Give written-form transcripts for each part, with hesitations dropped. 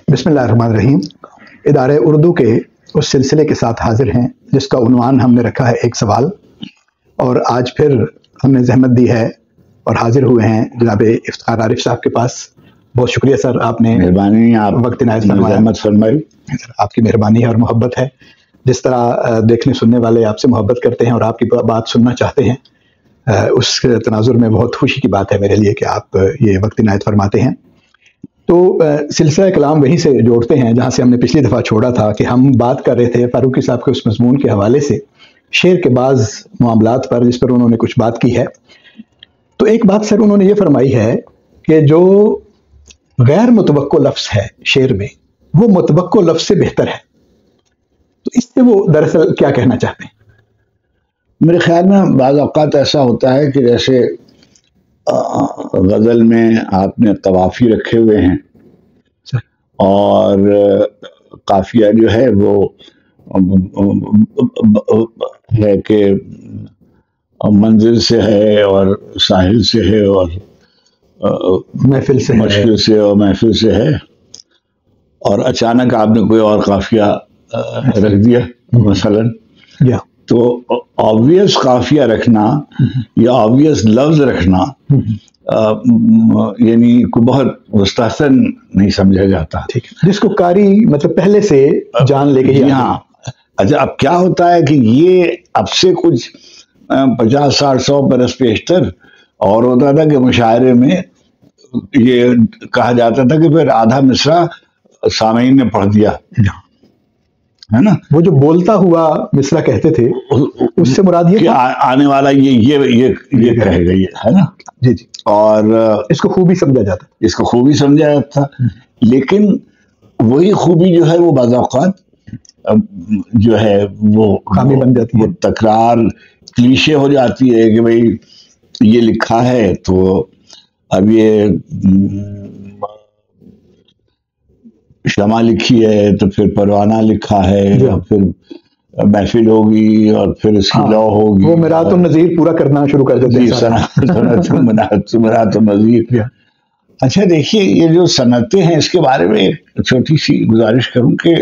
بسم اللہ الرحمن الرحیم. ادارے اردو کے اس سلسلے کے ساتھ حاضر ہیں جس کا عنوان ہم نے رکھا ہے ایک سوال، اور آج پھر ہم نے زحمت دی ہے اور حاضر ہوئے ہیں جناب افتخار عارف صاحب کے پاس. بہت شکریہ سر، آپ نے مہربانی، آپ وقت عنایت فرمایا. زحمت فرمائی. آپ کی مہربانی ہے اور محبت ہے. جس طرح دیکھنے سننے والے آپ سے محبت کرتے ہیں اور آپ کی بات سننا چاہتے ہیں، اس تناظر میں بہت خوشی کی بات ہے میرے لیے کہ آپ یہ وقت عنایت فرماتے ہیں. تو سلسلہ کلام وہیں سے جوڑتے ہیں جہاں سے ہم نے پچھلی دفعہ چھوڑا تھا کہ ہم بات کر رہے تھے فاروقی صاحب کے اس مضمون کے حوالے سے شعر کے بعض معاملات پر جس پر انہوں نے کچھ بات کی ہے. تو ایک بات سر انہوں نے یہ فرمائی ہے کہ جو غیر متوقع لفظ ہے شعر میں وہ متوقع لفظ سے بہتر ہے. تو اس سے وہ دراصل کیا کہنا چاہتے ہیں؟ میرے خیال میں بعض اوقات ایسا ہوتا ہے کہ جیسے غزل میں آپ نے قوافی رکھے ہوئے ہیں اور قافیہ جو ہے وہ ہے کہ منزل سے ہے اور ساحل سے ہے اور محفل سے مشکل سے اور محفل سے ہے، اور اچانک آپ نے کوئی اور قافیہ رکھ دیا مثلاً. تو آبویس قافیہ رکھنا یا آبویس لفظ رکھنا یعنی کوئی بہت مستحسن نہیں سمجھا جاتا. جس کو قاری مطلب پہلے سے جان لے کے. ہاں. اچھا، اب کیا ہوتا ہے کہ یہ اب سے کچھ 50 60 100 برس پیشتر اور ہوتا تھا کہ مشاعرے میں یہ کہا جاتا تھا کہ پھر آدھا مصرع سامعین نے پڑھ دیا ہے نا. وہ جو بولتا ہوا مصرع کہتے تھے اس سے مراد یہ کہ آنے والا یہ کہے گا، یہ ہے نا. جی جی. اور اس کو خوبی سمجھا جاتا، اس کو خوبی سمجھا جاتا تھا. لیکن وہی خوبی جو ہے وہ بعض اوقات جو ہے وہ خامی بن جاتی ہے، وہ تکرار کلیشے ہو جاتی ہے کہ بھئی یہ لکھا ہے تو اب یہ شمع لکھی ہے تو پھر پروانہ لکھا ہے، اور پھر محفل ہوگی اور پھر اس کی لو ہوگی، وہ مرات النظیر پورا کرنا شروع کر دیتے ہیں. مرات النظیر. اچھا دیکھیے، یہ جو صنعتیں ہیں اس کے بارے میں ایک چھوٹی سی گزارش کروں کہ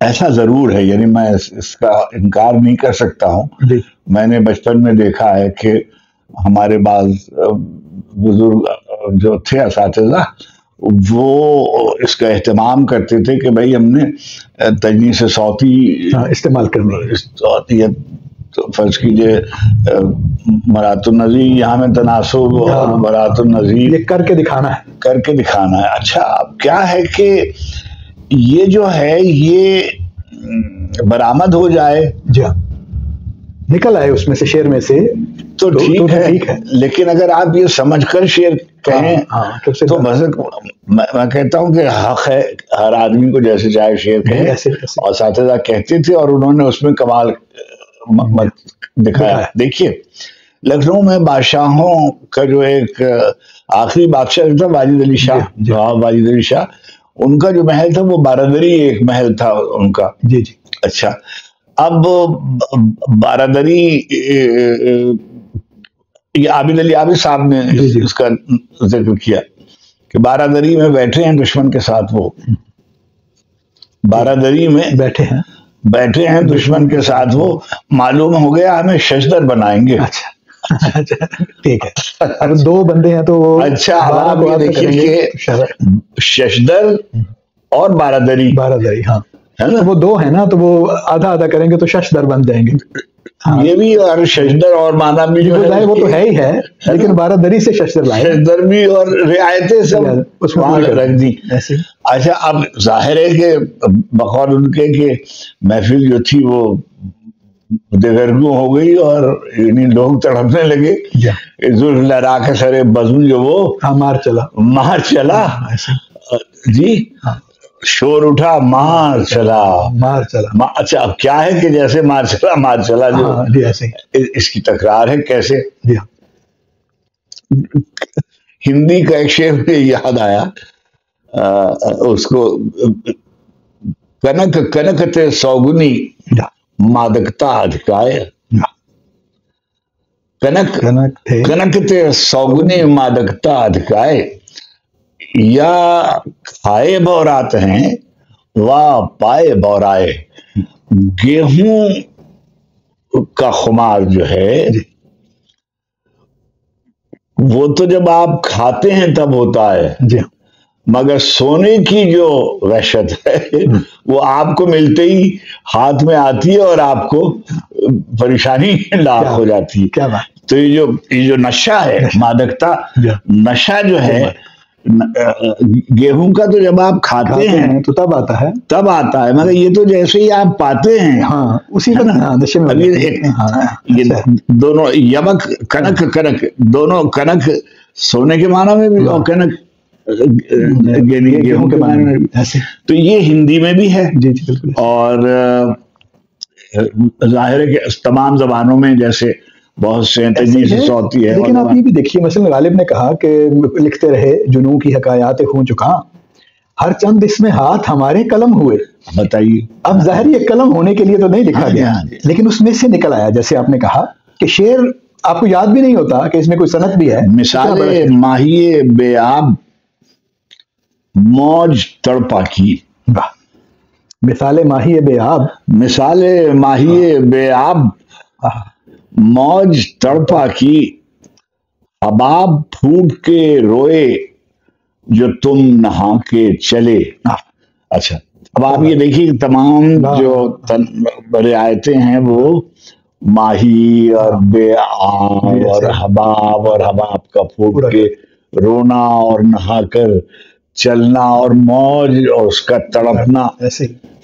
ایسا ضرور ہے، یعنی میں اس کا انکار نہیں کر سکتا ہوں. میں نے بچپن میں دیکھا ہے کہ ہمارے بعض بزرگ جو تھے اساتذہ وہ اس کا اہتمام کرتے تھے کہ بھائی ہم نے تجنیس صوتی استعمال کرنی ہے. فرض کیجئے مرات النظیر، یہاں میں تناسب اور مرات النظیر یہ کر کے دکھانا ہے. اچھا، اب کیا ہے کہ یہ جو ہے یہ برآمد ہو جائے، نکل آئے اس میں سے شعر میں سے تو ٹھیک ہے. لیکن اگر آپ یہ سمجھ کر شعر کہیں تو میں کہتا ہوں کہ حق ہے ہر آدمی کو جیسے چاہے شعر کہیں، اور اساتذہ کہتے تھے اور انہوں نے اس میں کمال دکھایا. دیکھیے، لکھنؤ میں بادشاہوں کا جو ایک آخری بادشاہ تھا واجد علی شاہ، واجد علی شاہ، ان کا جو محل تھا وہ بارادری ایک محل تھا ان کا. جی جی. اچھا، اب بارادری یہ عابد علی عابد صاحب نے اس کا ذکر کیا کہ بارادری میں بیٹھے ہیں دشمن کے ساتھ، وہ بارادری میں بیٹھے ہیں دشمن کے ساتھ، وہ معلوم ہو گیا ہمیں ششدر بنائیں گے. اچھا ٹھیک ہے. اگر دو بندے ہیں تو اچھا آپ یہ دیکھیے کہ ششدر اور بارادری ہاں وہ دو ہیں نا، تو وہ آدھا آدھا کریں گے تو ششدر بن جائیں گے. یہ بھی اور ششدر اور مانا بھی جو ہے وہ تو ہے ہی ہے، لیکن بارادری سے ششدر لائے، ششدر بھی اور رعایتیں سب اس میں رکھ دی. اچھا، اب ظاہر ہے کہ بقول ان کے کہ محفل جو تھی وہ دگرگوں ہو گئی اور یعنی لوگ تڑپنے لگے. زلف لہرا کے سرے بزم جو وہ مار چلا جی، شور اٹھا مار چلا. اچھا، اب کیا ہے کہ جیسے مار چلا جو اس کی تکرار ہے. کیسے ہندی کا ایک شعر مجھے یاد آیا، اس کو کنک تے سوگنی مادکتا ادھکائے. کنک تے سوگنی مادکتا ادھکائے. یا کھائے بورات ہیں واہ پائے بورائے. گیہوں کا خمار جو ہے وہ تو جب آپ کھاتے ہیں تب ہوتا ہے, جی, مگر سونے کی جو وحشت ہے وہ آپ کو ملتے ہی ہاتھ میں آتی ہے اور آپ کو پریشانی لاحق ہو جاتی ہے. کیا بات. تو یہ جو نشہ ہے, مادکتا نشہ جو ہے گیہوں کا, تو جب آپ کھاتے ہیں تو تب آتا ہے, مگر یہ تو جیسے ہی آپ پاتے ہیں ہاں اسی اب یہ دونوں یمک کنک کنک دونوں, کنک سونے کے معنی میں بھی اور کنک گیہوں کے معنی میں بھی, تو یہ ہندی میں بھی ہے. اور ظاہر ہے کہ تمام زبانوں میں جیسے بہت سے تجویز صوتی ہے. لیکن آپ یہ بھی دیکھیے, مثلا غالب نے کہا کہ لکھتے رہے جنوں کی حکایات ہوں چکا, ہر چند اس میں ہاتھ ہمارے قلم ہوئے. بتائیے, اب ظاہر یہ قلم ہونے کے لیے تو نہیں لکھا گیا, لیکن اس میں سے نکل آیا. جیسے آپ نے کہا کہ شعر آپ کو یاد بھی نہیں ہوتا کہ اس میں کوئی صنعت بھی ہے. مثال ماہی بے آب موج تڑپا کی. مثال ماہی بے آب, مثال ماہی بے آب موج تڑپا کی, حباب پھوٹ کے روئے جو تم نہا کے چلے. اچھا, اب آپ یہ دیکھیے تمام جو رعایتیں ہیں وہ ماہی اور بے آب اور حباب, اور حباب کا پھوٹ کے رونا اور نہا کر چلنا اور موج اور اس کا تڑپنا,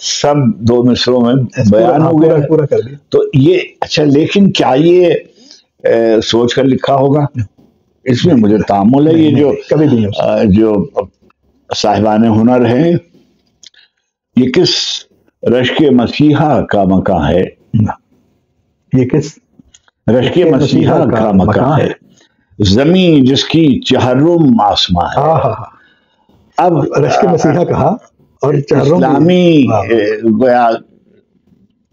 سب دو مصروں میں بیان ہو گیا. پورا کر دیا. تو یہ اچھا, لیکن کیا یہ سوچ کر لکھا ہوگا؟ اس میں مجھے تامل ہے. یہ جو صاحبان ہنر ہیں, یہ کس رشک مسیحا کا مکاں ہے, یہ کس رشک مسیحا کا مکاں ہے, زمین جس کی چہرم آسماں ہے. اب رشک مسیحا کہا اور اسلامی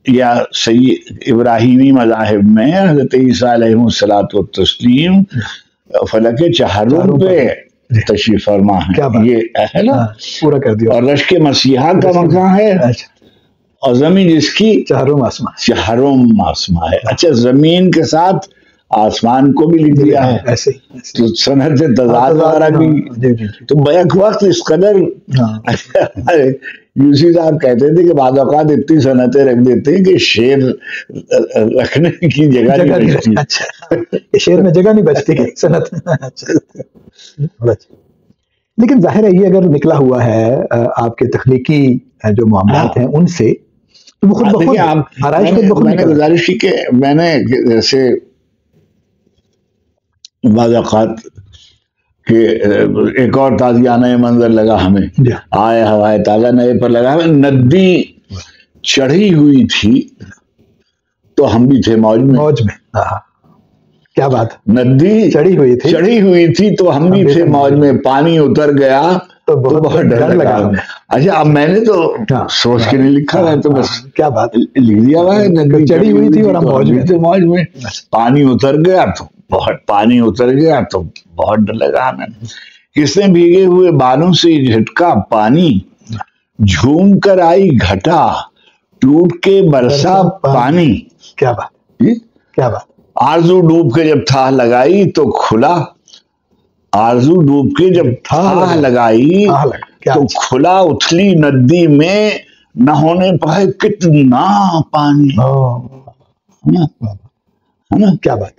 یا سید ابراہیمی مذاہب میں حضرت عیسیٰ علیہ الصلوۃ والتسلیم فلک چہرم پہ تشریف فرما ہے. یہ ہے نا, پورا کر دیا. اور رشک مسیحا کا مکان ہے, اور زمین جس کی چہرم آسماں ہے. اچھا, زمین کے ساتھ آسمان کو بھی لکھ دیا ہے. تو صنعت تضاد وغیرہ بھی, تو بیک وقت اس قدر یوسی صاحب کہتے تھے کہ بعض اوقات اتنی صنعتیں رکھ دیتے ہیں کہ شعر رکھنے کی جگہ نہیں بچتی. شعر میں جگہ نہیں بچتی کہ صنعت. لیکن ظاہر ہے یہ اگر نکلا ہوا ہے آپ کے تخلیقی جو معاملات ہیں ان سے, تو وہ خود بخود آرائش خود بخود. میں نے گزارش کی کہ میں نے جیسے بعض اوقات کہ ایک اور تازیانہ منظر لگا ہمیں, آئے ہوائے تازہ نئے پر لگا ہمیں, ندی چڑھی ہوئی تھی تو ہم بھی تھے موج میں. کیا بات, ندی چڑھی ہوئی تھی تو ہم بھی تھے موج میں, پانی اتر گیا تو بہت ڈر لگا. اچھا, اب میں نے تو سوچ کے نہیں لکھا ہے, تو بس کیا بات لکھ دیا ہوا ہے, ندی چڑھی ہوئی تھی اور ہم موج میں, پانی اتر گیا تو بہت ڈر لگا ہمیں. کس نے بھیگے ہوئے بالوں سے جھٹکا پانی, جھوم کر آئی گھٹا ٹوٹ کے برسا پانی. کیا بات. آرزو ڈوب کے جب تھا لگائی تو کھلا, آرزو ڈوب کے جب تھا لگائی تو کھلا, اتھلی ندی میں نہ ہونے پائے کتنا پانی. کیا بات.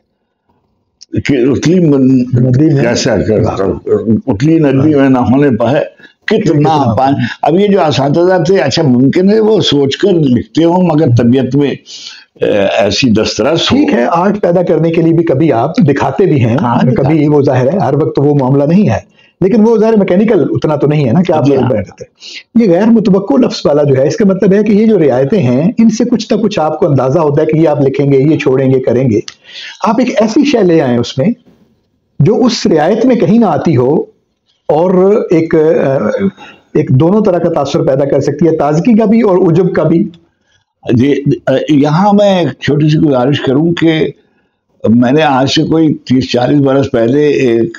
اتلی ندی میں نہ ہونے پائے کتنا پانی. اب یہ جو اساتذہ تھے, اچھا ممکن ہے وہ سوچ کر لکھتے ہوں, مگر طبیعت میں ایسی دسترس. ٹھیک ہے, آرٹ پیدا کرنے کے لیے بھی کبھی آپ دکھاتے بھی ہیں, کبھی وہ ظاہر ہے ہر وقت وہ معاملہ نہیں ہے, لیکن وہ ظاہر میکینیکل اتنا تو نہیں ہے نا کہ آپ بیٹھتے. یہ غیر متوقع لفظ والا جو ہے, اس کا مطلب ہے کہ یہ جو رعایتیں ہیں ان سے کچھ نہ کچھ آپ کو اندازہ ہوتا ہے کہ یہ آپ لکھیں گے, یہ چھوڑیں گے, کریں گے. آپ ایک ایسی شے لے آئیں اس میں جو اس رعایت میں کہیں نہ آتی ہو, اور ایک دونوں طرح کا تاثر پیدا کر سکتی ہے, تازگی کا بھی اور عجب کا بھی. جی, یہاں میں ایک چھوٹی سی گزارش کروں کہ میں نے آج سے کوئی 30-40 برس پہلے ایک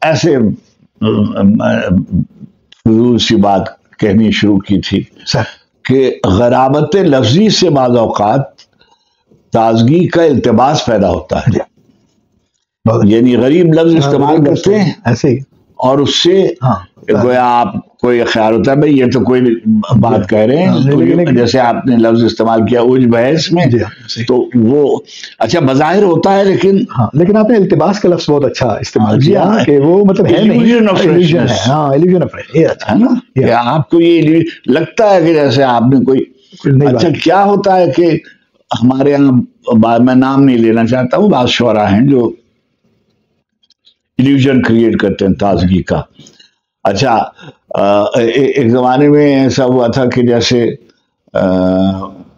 ایسے فضول سی بات کہنی شروع کی تھی کہ غرابت لفظی سے بعض اوقات تازگی کا التباس پیدا ہوتا ہے، یعنی غریب لفظ استعمال کرتے ہیں ایسے ہی، اور اس سے گویا آپ کوئی خیال ہوتا ہے بھائی یہ تو کوئی بات کہہ رہے ہیں، جیسے آپ نے لفظ استعمال کیا اوج بحث میں، تو وہ اچھا بظاہر ہوتا ہے لیکن آپ نے التباس کا لفظ بہت اچھا استعمال کیا کہ وہ مطلب ہے نا کہ آپ کو یہ لگتا ہے کہ جیسے آپ نے کوئی اچھا کیا ہوتا ہے کہ ہمارے یہاں میں نام نہیں لینا چاہتا ہوں، بعض شعراء ہیں جو ایلیوژن کریٹ کرتے ہیں تازگی کا. اچھا ایک زمانے میں ایسا ہوا تھا کہ جیسے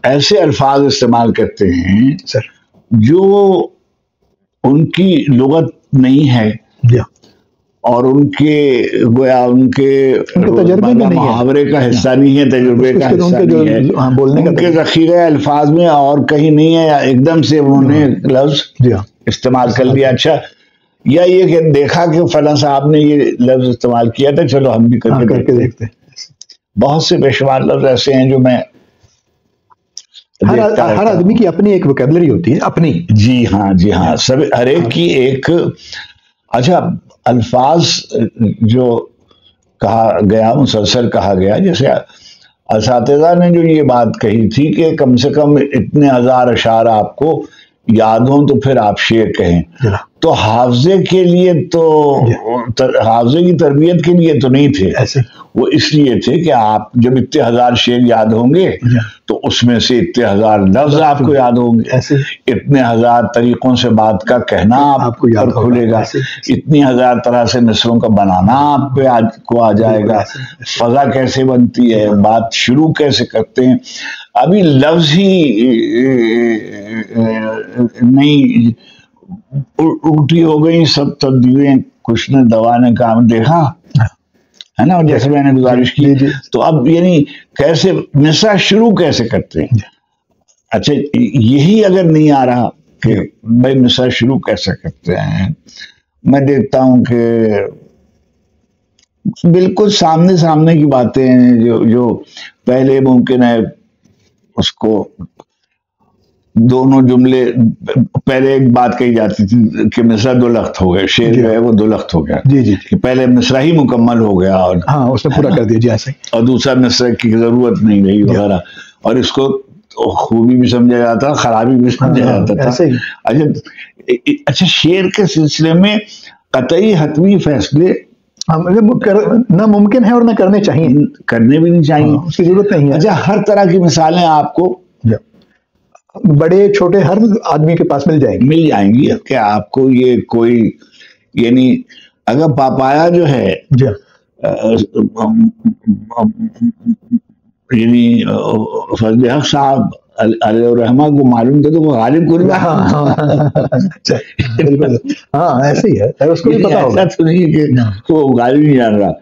ایسے الفاظ استعمال کرتے ہیں جو ان کی لغت نہیں ہے اور ان کے گویا ان کے محاورے کا حصہ نہیں ہے، تجربے کا حصہ نہیں ہے، ان کے ذخیرہ الفاظ میں اور کہیں نہیں ہے، یا ایک دم سے انہوں نے لفظ استعمال کر لیا. اچھا یا یہ کہ دیکھا کہ فلاں صاحب نے یہ لفظ استعمال کیا تھا، چلو ہم بھی کر کے دیکھتے ہیں. بہت سے بے شمار لفظ ایسے ہیں جو میں ہر آدمی کی اپنی ایک ووکیبلری ہوتی ہے اپنی. جی ہاں سب ہر ایک کی ایک. اچھا الفاظ جو کہا گیا مسلسل کہا گیا، جیسے اساتذہ نے جو یہ بات کہی تھی کہ کم سے کم اتنے ہزار اشعار آپ کو یاد ہوں تو پھر آپ شعر کہیں، تو حافظے کے لیے تو حافظے کی تربیت کے لیے تو نہیں تھے، وہ اس لیے تھے کہ آپ جب اتنے ہزار شعر یاد ہوں گے تو اس میں سے اتنے ہزار لفظ آپ کو یاد ہوں گے، اتنے ہزار طریقوں سے بات کا کہنا آپ کو یاد کھلے گا، اتنی ہزار طرح سے مصروں کا بنانا آپ کو آ جائے گا، فضا کیسے بنتی ہے، بات شروع کیسے کرتے ہیں. ابھی لفظ ہی نہیں، الٹی ہو گئی سب تبدیلیں، کچھ نے دوا نے کام دیکھا ہے نا، جیسے میں نے گزارش کی. تو اب یعنی کیسے مصرع شروع کیسے کرتے ہیں. اچھا یہی اگر نہیں آ رہا کہ بھائی مصرع شروع کیسے کرتے ہیں، میں دیکھتا ہوں کہ بالکل سامنے کی باتیں ہیں جو پہلے ممکن ہے اس کو دونوں جملے، پہلے ایک بات کہی جاتی تھی کہ مصرع دو لخت ہو گئے، شعر جو ہے وہ دو لخت ہو گیا، کہ پہلے مصرع ہی مکمل ہو گیا اور اس نے پورا کر دیا جی ایسے، اور دوسرا مصرع کی ضرورت نہیں رہی وغیرہ، اور اس کو خوبی بھی سمجھا جاتا، خرابی بھی سمجھا جاتا تھا. اچھا شعر کے سلسلے میں قطعی حتمی فیصلے نہ ممکن ہے اور نہ کرنے چاہیے، کرنے بھی نہیں چاہیے، اس کی ضرورت نہیں ہے. اچھا ہر طرح کی مثالیں آپ کو بڑے چھوٹے ہر آدمی کے پاس مل جائیں گی کہ آپ کو یہ کوئی یعنی اگر پاپایا جو ہے یعنی فضل حق صاحب علیہ الرحمہ کو معلوم تھا تو وہ غالب قربہ ایسے ہی ہے، اس کو بھی پتا ہوگا، ایسا تو نہیں کہ وہ غالب نہیں جان رہا.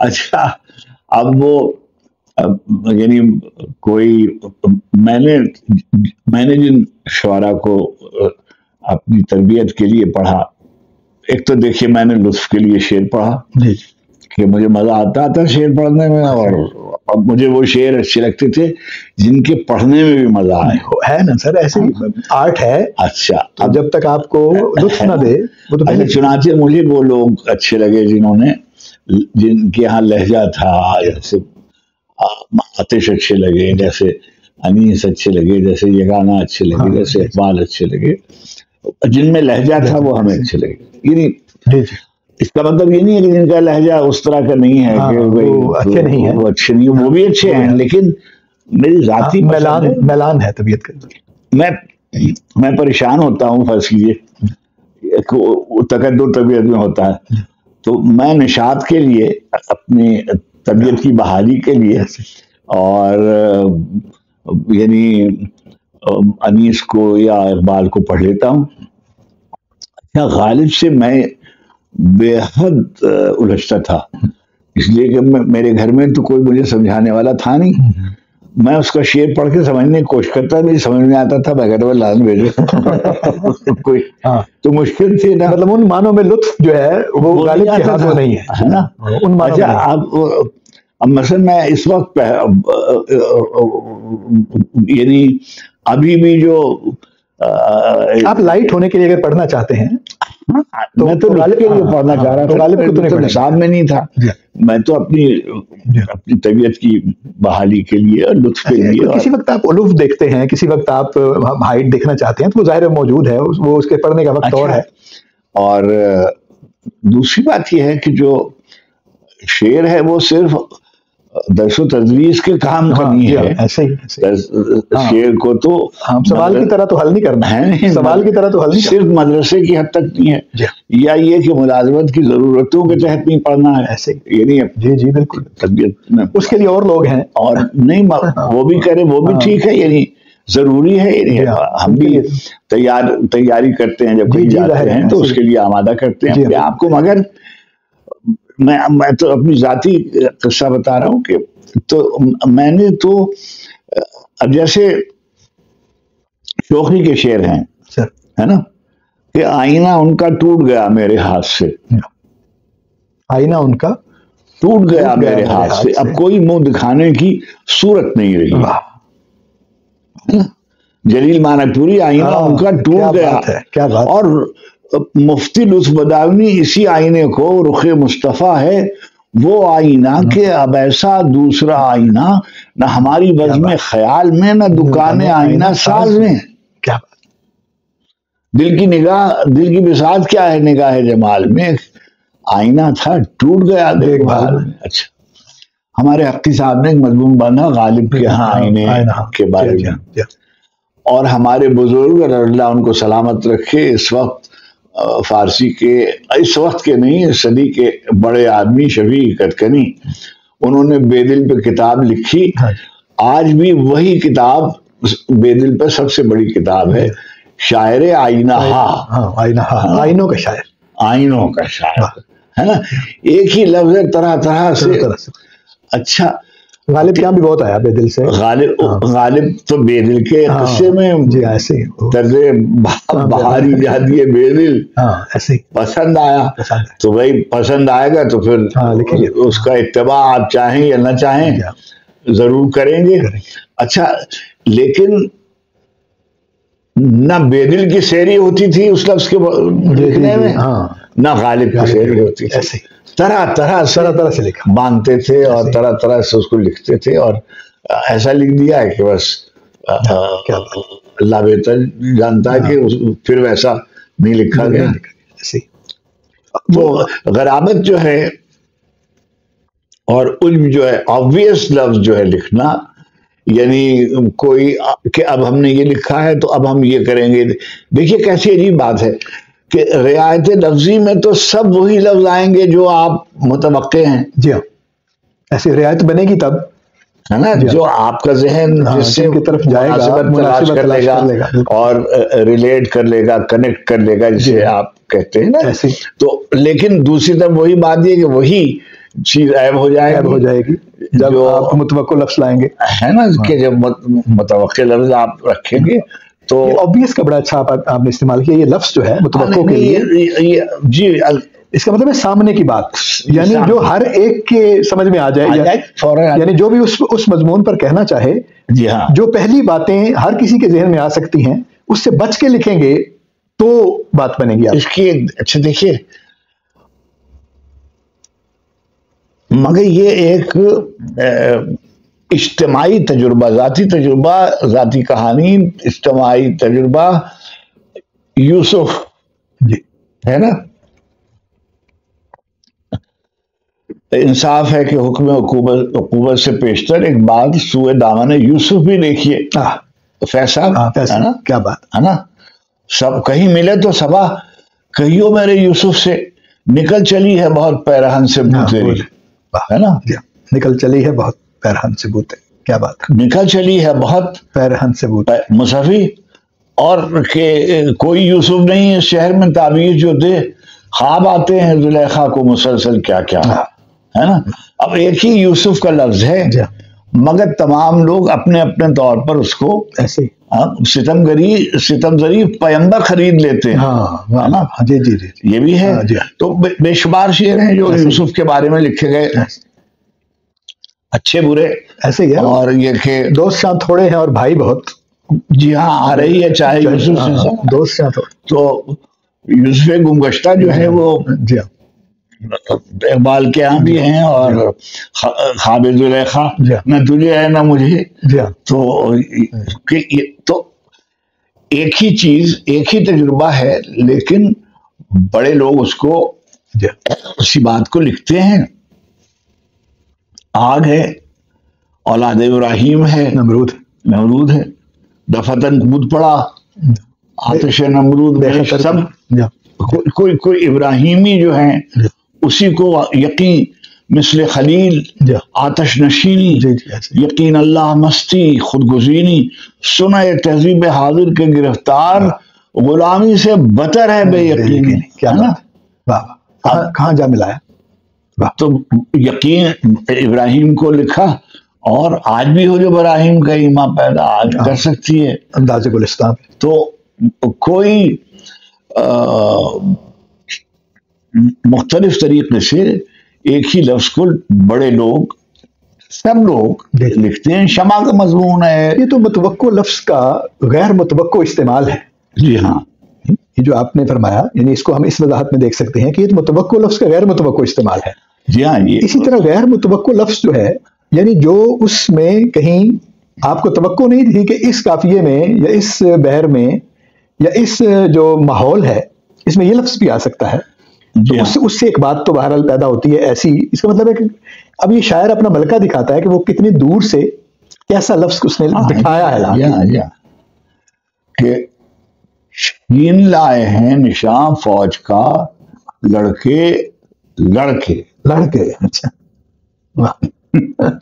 اچھا اب وہ یعنی کوئی میں نے جن شعراء کو اپنی تربیت کے لیے پڑھا، ایک تو دیکھیے میں نے لطف کے لیے شعر پڑھا کہ مجھے مزہ آتا تھا شعر پڑھنے میں، اور مجھے وہ شعر اچھے لگتے تھے جن کے پڑھنے میں بھی مزہ آئے. ہے نا سر، ایسے آرٹ ہے. اچھا اب جب تک آپ کو لطف نہ دے وہ تو چنانچہ مجھے وہ لوگ اچھے لگے جن کے یہاں لہجہ تھا، جیسے آتش اچھے لگے، جیسے انیس اچھے لگے، جیسے یگانہ اچھے لگے، جیسے اقبال اچھے لگے، جن میں لہجہ تھا وہ ہمیں اچھے لگے. یعنی اس کا مطلب یہ نہیں ہے کہ جن کا لہجہ اس طرح کا نہیں ہے کہ وہ اچھے نہیں ہیں، وہ بھی اچھے ہیں، لیکن میری ذاتی میلان ہے طبیعت کا. میں پریشان ہوتا ہوں، فرض کیجیے تقدر طبیعت میں ہوتا ہے تو میں نشاط کے لیے اپنی طبیعت کی بحالی کے لیے اور یعنی انیس کو یا اقبال کو پڑھ لیتا ہوں. اچھا غالب سے میں بے حد الجھتا تھا، اس لیے کہ میرے گھر میں تو کوئی مجھے سمجھانے والا تھا نہیں. میں اس کا شعر پڑھ کے سمجھنے کی کوشش کرتا، میری سمجھ میں آتا تھا، میں کہتا ہوں لازم بھیجو کوئی تو مشکل تھی نا، مطلب ان معنوں میں لطف جو ہے وہ غالب کے ہاتھ میں نہیں ہے نا. اچھا اب مثلا میں اس وقت یعنی ابھی بھی جو آپ لائٹ ہونے کے لیے اگر پڑھنا چاہتے ہیں میں تو غالب کے لیے پڑھنا چاہ رہا تھا، غالب کو تو نصاب میں نہیں تھا، میں تو اپنی طبیعت کی بحالی کے لیے اور لطف کے لیے. کسی وقت آپ الوف دیکھتے ہیں، کسی وقت آپ ہائٹ دیکھنا چاہتے ہیں تو وہ ظاہر موجود ہے، وہ اس کے پڑھنے کا وقت اور ہے. اور دوسری بات یہ ہے کہ جو شعر ہے وہ صرف درس و تدریس کے کام کا نہیں ہے، ایسے ہی شعر کو تو سوال کی طرح تو حل نہیں کرنا ہے، سوال کی طرح تو حل صرف مدرسے کی حد تک نہیں ہے، یا یہ کہ ملازمت کی ضرورتوں کے تحت نہیں پڑھنا ہے، ایسے یہ نہیں ہے. جی بالکل، طبیعت میں اس کے لیے اور لوگ ہیں، اور نہیں وہ بھی کرے وہ بھی ٹھیک ہے، یعنی ضروری ہے، یعنی ہم بھی تیاری کرتے ہیں جب کہیں جاتے ہیں تو اس کے لیے آمادہ کرتے ہیں اپنے آپ کو. مگر میں تو اپنی ذاتی قصہ بتا رہا ہوں کہ تو میں نے تو اب جیسے شوقی کے شعر ہیں ہے نا کہ آئینہ ان کا ٹوٹ گیا میرے ہاتھ سے، آئینہ ان کا ٹوٹ گیا میرے ہاتھ سے، اب کوئی منہ دکھانے کی صورت نہیں رہی. جلیل معنی پوری آئینہ ان کا ٹوٹ گیا. اور مفتی لطف بداونی اسی آئینے کو رخ مصطفیٰ ہے وہ آئینہ کہ اب ایسا دوسرا آئینہ نہ ہماری بزم خیال میں نہ دکان آئینہ ساز میں. کیا دل کی نگاہ، دل کی بساط کیا ہے نگاہ جمال میں، آئینہ تھا ٹوٹ گیا دیکھ بھال میں. اچھا ہمارے حقی صاحب نے ایک مضمون باندھا غالب کے ہاں آئینے کے بارے میں، اور ہمارے بزرگ اللہ ان کو سلامت رکھے اس وقت فارسی کے، اس وقت کے نہیں اس صدی کے بڑے آدمی شفیع کتکنی، انہوں نے بے دل پہ کتاب لکھی. آج بھی وہی کتاب بے دل پہ سب سے بڑی کتاب ہے، شاعر آئینہ آئینوں کا شاعر، آئینوں کا شاعر ہے نا. ایک ہی لفظ ہے طرح طرح سے. اچھا غالب کیا بھی بہت آیا بے دل سے، غالب تو بے دل کے قصے میں طرز بہاری جاتی ہے بے دل پسند آیا تو بھائی پسند آئے گا تو پھر اس کا اتباع آپ چاہیں یا نہ چاہیں ضرور کریں گے. اچھا لیکن نہ بے دل کی سیری ہوتی تھی اس لفظ کے لکھنے میں، نہ غالب کی سیری ہوتی تھی، طرح طرح سے لکھا مانتے تھے اور طرح طرح سے اس کو لکھتے تھے، اور ایسا لکھ دیا ہے کہ بس اللہ بہتر جانتا ہے کہ پھر ویسا نہیں لکھا گیا. تو غرابت جو ہے اور علم جو ہے obvious لفظ جو ہے لکھنا، یعنی کوئی کہ اب ہم نے یہ لکھا ہے تو اب ہم یہ کریں گے. دیکھیے کیسی عجیب بات ہے کہ رعایت لفظی میں تو سب وہی لفظ آئیں گے جو آپ متوقع ہیں. جی ہاں، ایسی رعایت بنے گی تب ہے نا، جو آپ کا ذہن جس سے کی طرف جائے گا تلاش کر لے گا اور ریلیٹ کر لے گا، کنیکٹ کر لے گا، جسے آپ کہتے ہیں نا. تو لیکن دوسری طرف وہی بات یہ کہ وہی چیز عیب ہو جائے گی جب آپ متوقع لفظ لائیں گے، ہے نا، کہ جب متوقع لفظ آپ رکھیں گے تو obvious کا بڑا اچھا آپ نے استعمال کیا. یہ لفظ جو ہے متوقع کے لیے، جی اس کا مطلب ہے سامنے کی بات، یعنی جو ہر ایک کے سمجھ میں آ جائے، یعنی جو بھی اس مضمون پر کہنا چاہے، جی ہاں، جو پہلی باتیں ہر کسی کے ذہن میں آ سکتی ہیں اس سے بچ کے لکھیں گے تو بات بنے گی. اس کی اچھا دیکھیے، مگر یہ ایک اجتماعی تجربہ، ذاتی تجربہ، ذاتی کہانی، اجتماعی تجربہ یوسف ہے نا. انصاف ہے کہ حکم عقوبت سے پیشتر ایک بات سوئے دامن یوسف بھی دیکھیے. فیصل ہے نا، کیا بات ہے نا، سب کہیں ملے تو صبا کہیو میرے یوسف سے، نکل چلی ہے بہت پیرہن سے بو تیری، ہے نا، نکل چلی ہے بہت پیرہن سے بو تیری. کیا بات، نکل چلی ہے بہت پیرہن سے بو تیری مصفی، اور کہ کوئی یوسف نہیں اس شہر میں تعبیر جو دے، خواب آتے ہیں زلیخا کو مسلسل کیا کیا، ہے نا. اب ایک ہی یوسف کا لفظ ہے مگر تمام لوگ اپنے اپنے طور پر اس کو ایسے ستم ظریف پیمبر خرید لیتے ہیں. ہاں نا. جی جی جی یہ بھی ہے. تو بے شمار شعر ہیں جو یوسف کے بارے میں لکھے گئے، اچھے برے ایسے ہی ہے. اور یہ کہ دوست شاہ تھوڑے ہیں اور بھائی بہت. جی ہاں، آ رہی ہے چاہے یوسف سے. دوست شاہ تو یوسف گمگشتہ جو ہے وہ جی ہاں اقبال کے یہاں بھی ہیں، اور خواب زلیخا نہ تجھے ہے نہ مجھے. تو ایک ہی چیز، ایک ہی تجربہ ہے، لیکن بڑے لوگ اس کو اسی بات کو لکھتے ہیں. آگ ہے، اولاد ابراہیم ہے، نمرود ہے، دفتن کود پڑا، آتش نمرود میں سب کوئی ابراہیمی جو ہیں اسی کو یقین مثل خلیل، آتش نشینی، یقین اللہ مستی، خودگزینی، سنہ تہذیب حاضر کے گرفتار، غلامی سے بتر ہے بے یقینی. کیا نا کہاں جا ملا ہے. تو یقین ابراہیم کو لکھا، اور آج بھی ہو جو ابراہیم کا ایمان پیدا آج کر سکتی ہے انداز گلستان. تو کوئی مختلف طریقے سے ایک ہی لفظ کو بڑے لوگ، سب لوگ لکھتے ہیں. شمع کا مضمون ہے. یہ تو متوقع لفظ کا غیر متوقع استعمال ہے. جی ہاں، یہ جو آپ نے فرمایا، یعنی اس کو ہم اس وضاحت میں دیکھ سکتے ہیں کہ یہ متوقع لفظ کا غیر متوقع استعمال ہے. جی ہاں. اسی طرح غیر متوقع لفظ جو ہے، یعنی جو اس میں کہیں آپ کو توقع نہیں تھی کہ اس قافیے میں یا اس بحر میں یا اس جو ماحول ہے اس میں یہ لفظ بھی آ سکتا ہے. اس سے ایک بات تو بہرحال پیدا ہوتی ہے ایسی. اس کا مطلب ہے کہ اب یہ شاعر اپنا ملکہ دکھاتا ہے کہ وہ کتنی دور سے کیسا لفظ اس نے بٹھایا ہے. کہ شین لائے ہیں نشان فوج کا لڑکے لڑکے. اچھا،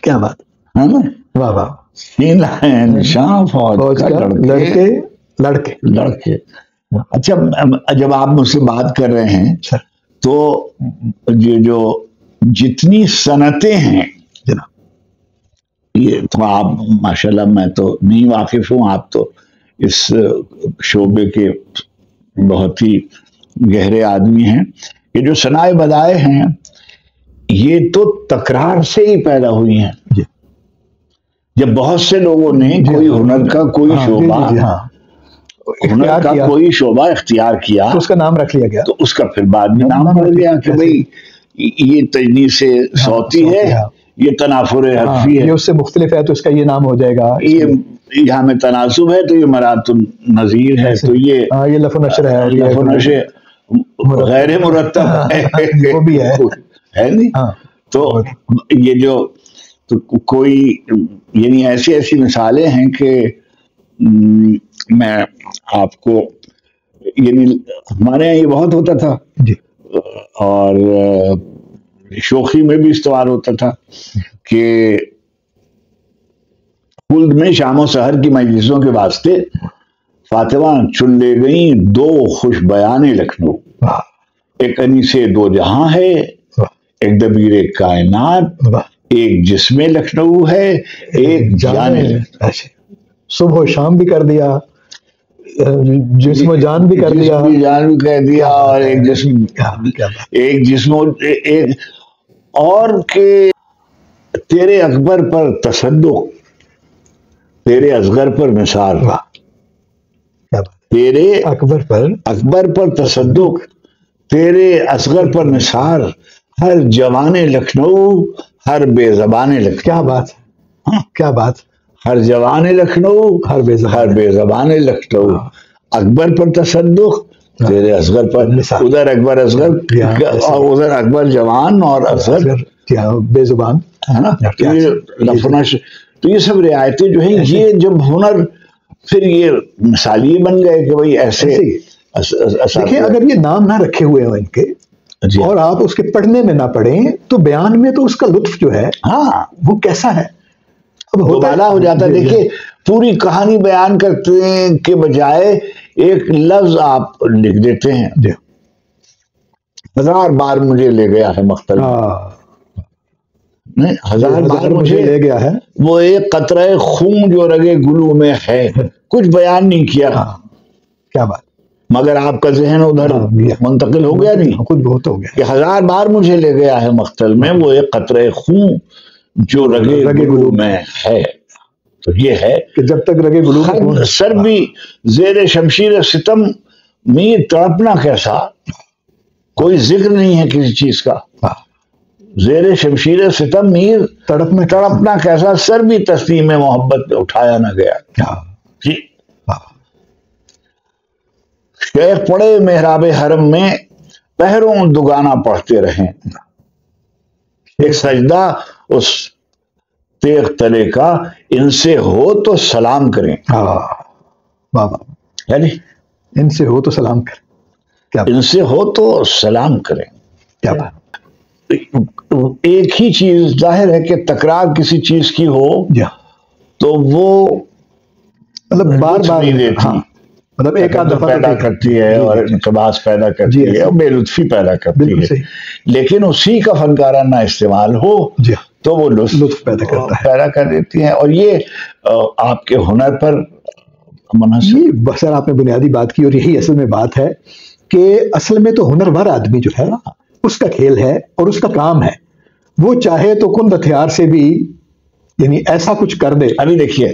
کیا بات ہے نا. واہ واہ. شین لائے ہیں نشان فوج کا لڑکے. اچھا، جب آپ مجھ سے بات کر رہے ہیں تو یہ جو جتنی صنعتیں ہیں یہ تو آپ ماشاءاللہ، میں تو نہیں واقف ہوں، آپ تو اس شعبے کے بہت ہی گہرے آدمی ہیں. یہ جو صنائع بدائع ہیں یہ تو تکرار سے ہی پیدا ہوئی ہیں. جب بہت سے لوگوں نے کوئی ہنر کا کوئی شعبہ ہنر کا کوئی شعبہ اختیار کیا تو اس کا نام رکھ لیا گیا، تو اس کا پھر بعد میں نام پڑ گیا کہ بھئی یہ تجنیس صوتی ہے، یہ تنافر حرفی ہے، یہ اس سے مختلف ہے تو اس کا یہ نام ہو جائے گا. یہ یہاں میں تناسب ہے تو یہ مرات النظیر ہے، تو یہ لف و نشر ہے، لف و نشر غیر مرتب ہے، وہ بھی ہے نہیں. تو یہ جو تو کوئی یعنی ایسی مثالیں ہیں کہ میں آپ کو، یعنی ہمارے یہاں یہ بہت ہوتا تھا اور شوخی میں بھی استعمال ہوتا تھا کہ خلد میں شام و سحر کی مجلسوں کے واسطے فاطمہ چن لے گئیں دو خوش بیان لکھنؤ. ایک انیس دو جہاں ہے، ایک دبیر کائنات، ایک جسم لکھنؤ ہے، ایک جان. صبح و شام بھی کر دیا، جسم و جان بھی کر دیا، جان بھی کہہ دیا، اور ایک جسم اور کہ تیرے اکبر پر تصدق، تیرے اصغر پر نثار. تیرے اکبر پر تصدق، تیرے اصغر پر نثار، ہر جوان لکھنؤ، ہر بے زبان لکھنؤ. کیا بات، کیا بات. ہر جوان لکھنؤ، ہر بے زبان لکھنؤ. اکبر پر تصدق، تیرے اصغر پر، ادھر اکبر اصغر اور ادھر اکبر جوان اور اصغر بے زبان، ہے نا. تو یہ سب رعایتیں جو ہیں، یہ جب ہنر پھر یہ مثالی بن گئے کہ بھائی ایسے. دیکھیں اگر یہ نام نہ رکھے ہوئے ہیں ان کے اور آپ اس کے پڑھنے میں نہ پڑھیں تو بیان میں تو اس کا لطف جو ہے وہ کیسا ہے، اب دوبالا ہو جاتا ہے. دیکھیے پوری کہانی بیان کرتے کے بجائے ایک لفظ آپ لکھ دیتے ہیں. 1000 بار مجھے لے گیا ہے مختلف. نہیں، ہزار بار مجھے لے گیا ہے، وہ ایک قطرہ خون جو رگے گلو میں ہے، کچھ بیان نہیں کیا، کیا بات، مگر آپ کا ذہن ادھر منتقل ہو گیا نہیں، خود بہت ہو گیا کہ ہزار بار مجھے لے گیا ہے مقتل میں وہ ایک قطرہ خون جو رگے گلو میں ہے. تو یہ ہے کہ جب تک رگے گلو خد سر بھی زیر شمشیر ستم میر تڑپنا کیسا، کوئی ذکر نہیں ہے کسی چیز کا، زیر شمشیر ستم میر تڑپنا کیسا، سر بھی تسلیم محبت پہ اٹھایا نہ گیا. جی شیخ پڑے محراب حرم میں پہروں دگانا پڑھتے رہیں، ایک سجدہ اس تیغ تلے کا ان سے ہو تو سلام کریں. بابا یعنی ان سے ہو تو سلام کریں، کیا ان سے ہو تو سلام کریں. کیا بات، ایک ہی چیز ظاہر ہے کہ تکرار کسی چیز کی ہو تو وہ مطلب بار بار نہیں دیتی، مطلب ایک آدھ دفعہ پیدا کرتی ہے اور انقباس پیدا کرتی ہے اور بے لطفی پیدا کرتی ہے، لیکن اسی کا فنکارانہ استعمال ہو تو وہ لطف پیدا کر دیتی ہیں. اور یہ آپ کے ہنر پر منحصر. سر آپ نے بنیادی بات کی، اور یہی اصل میں بات ہے کہ اصل میں تو ہنرور آدمی جو ہے اس کا کھیل ہے اور اس کا کام ہے، وہ چاہے تو کند ہتھیار سے بھی یعنی ایسا کچھ کر دے. ابھی دیکھیے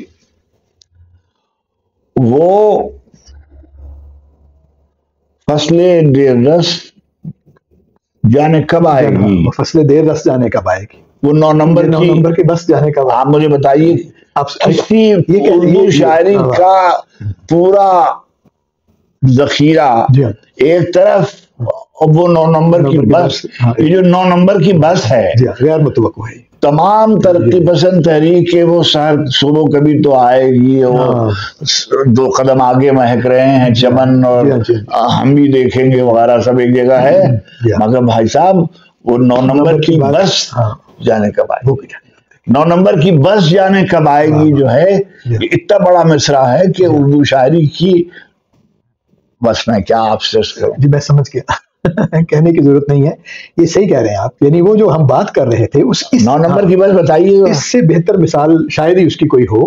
وہ فصل دیر رس جانے کب آئے گی، فصل دیر رس جانے کب آئے گی، وہ 9 نمبر کی بس جانے کب. آپ مجھے بتائیے کسی اردو شاعری کا پورا ذخیرہ ایک طرف، وہ 9 نمبر کی بس، یہ جو 9 نمبر کی بس ہے غیر متوقع ہے. تمام ترقی پسند تحریک کے وہ صوبوں کبھی تو آئے گی، وہ 2 قدم آگے مہک رہے ہیں چمن، اور ہم بھی دیکھیں گے وغیرہ سب ایک جگہ ہے، مگر بھائی صاحب وہ 9 نمبر کی بس جانے کب آئے گی، 9 نمبر کی بس جانے کب آئے گی جو ہے یہ اتنا بڑا مصرع ہے کہ اردو شاعری کی بس میں کیا آپ سے جی میں سمجھ گیا، کہنے کی ضرورت نہیں ہے، یہ صحیح کہہ رہے ہیں آپ. یعنی وہ جو ہم بات کر رہے تھے اس 9 نمبر کی بس بتائیے، اس سے بہتر مثال شاید ہی اس کی کوئی ہو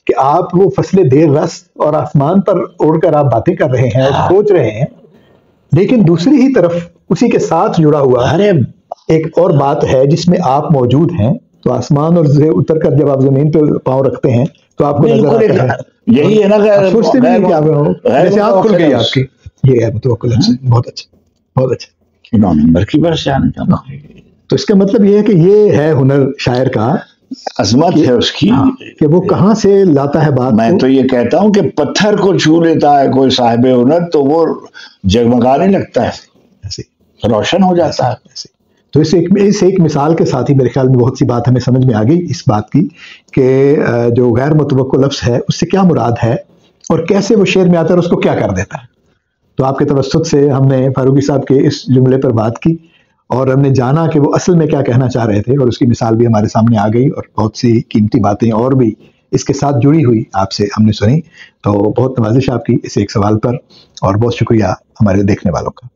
کہ آپ وہ فصل دیر رس اور آسمان پر اڑ کر آپ باتیں کر رہے ہیں اور سوچ رہے ہیں، لیکن دوسری ہی طرف اسی کے ساتھ جڑا ہوا ایک اور بات ہے جس میں آپ موجود ہیں. تو آسمان اور اتر کر جب آپ زمین پہ پاؤں رکھتے ہیں تو آپ کو نظر آتا ہے، یہی ہے نا، سوچتے بھی نہیں کہ جیسے آنکھ کھل گئی آپ کی. یہ ہے متوکل سے. بہت اچھا، بہت اچھا. 9 نمبر کی بس جانے کا، تو اس کا مطلب یہ ہے کہ یہ ہے ہنر شاعر کا، عظمت ہے اس کی کہ وہ کہاں سے لاتا ہے بات. میں تو یہ کہتا ہوں کہ پتھر کو چھو لیتا ہے کوئی صاحب ہنر تو وہ جگمگانے لگتا ہے، روشن ہو جاتا ہے. تو اس ایک مثال کے ساتھ ہی میرے خیال میں بہت سی بات ہمیں سمجھ میں آ گئی اس بات کی کہ جو غیر متوقع لفظ ہے اس سے کیا مراد ہے اور کیسے وہ شعر میں آتا ہے اور اس کو کیا کر دیتا ہے. تو آپ کے توسط سے ہم نے فاروقی صاحب کے اس جملے پر بات کی اور ہم نے جانا کہ وہ اصل میں کیا کہنا چاہ رہے تھے، اور اس کی مثال بھی ہمارے سامنے آ گئی، اور بہت سی قیمتی باتیں اور بھی اس کے ساتھ جڑی ہوئی آپ سے ہم نے سنی. تو بہت نوازش آپ کی اس ایک سوال پر، اور بہت شکریہ ہمارے دیکھنے والوں کا.